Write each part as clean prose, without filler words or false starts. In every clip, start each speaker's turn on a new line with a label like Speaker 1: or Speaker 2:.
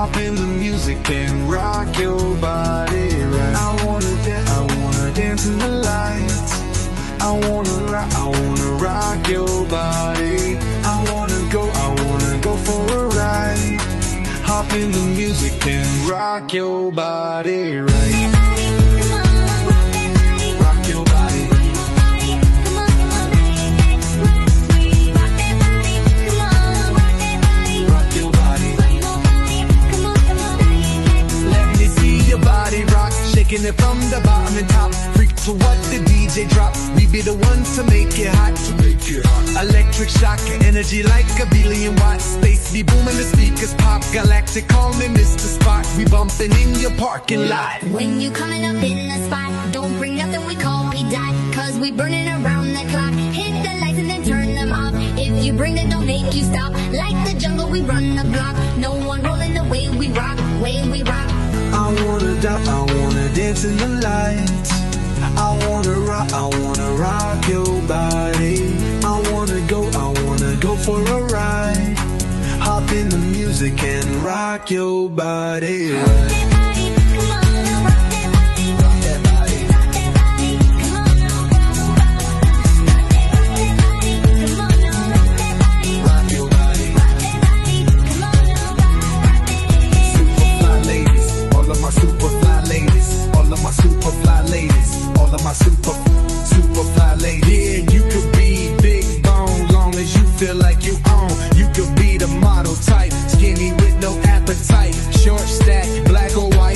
Speaker 1: Hop in the music and rock your body right. I wanna dance in the lights. I wanna rock your body. I wanna go for a ride. Hop in the music and rock your body right. Rock your body. Rock your body. Let me see your body rock, shaking it from the bottom and top. Freak to what the DJ drop. We be the ones to make it hot. Electric shock, energy like a billion watts. Space be booming, the speakers pop. Galactic calling, this the spot. We bumping in your parking lot.
Speaker 2: When you coming up in the spot, don't bring nothing we call we die. Cause we burning around the clock. Hit the lights and then turn them off. If you bring it, don't make you stop. Like the jungle, we run the block. No one rolling the way we rock, way we rock.
Speaker 1: I wanna dance in the lights. I wanna rock your body. I wanna go for a ride. Hop in the music and rock your body right. Super fly lady. Yeah, you could be big bone, long as you feel like you own. You could be the model type, skinny with no appetite, short stack, black or white.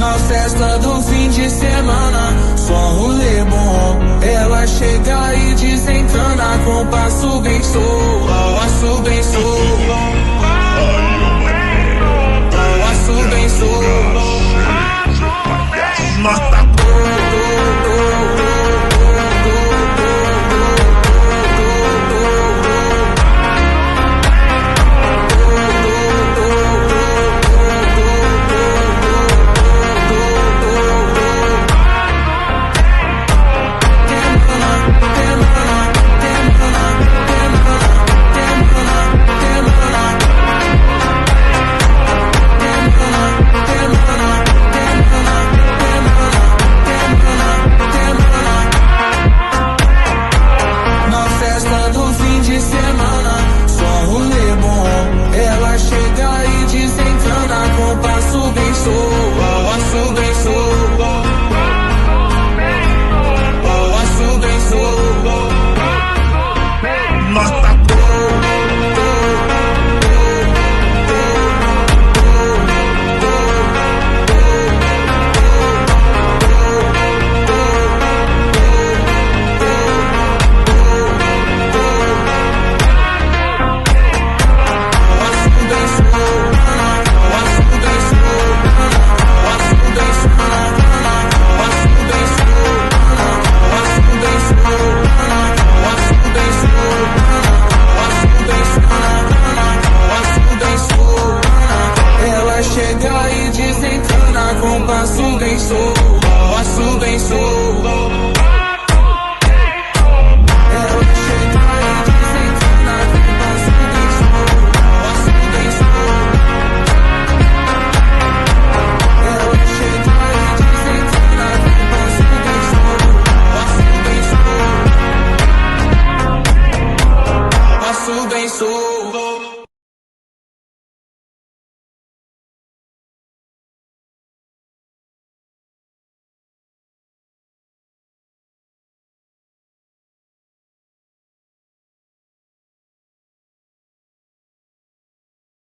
Speaker 3: na festa do fim de semana, só rolê bom. Ela chega e desencana com passo bem solto.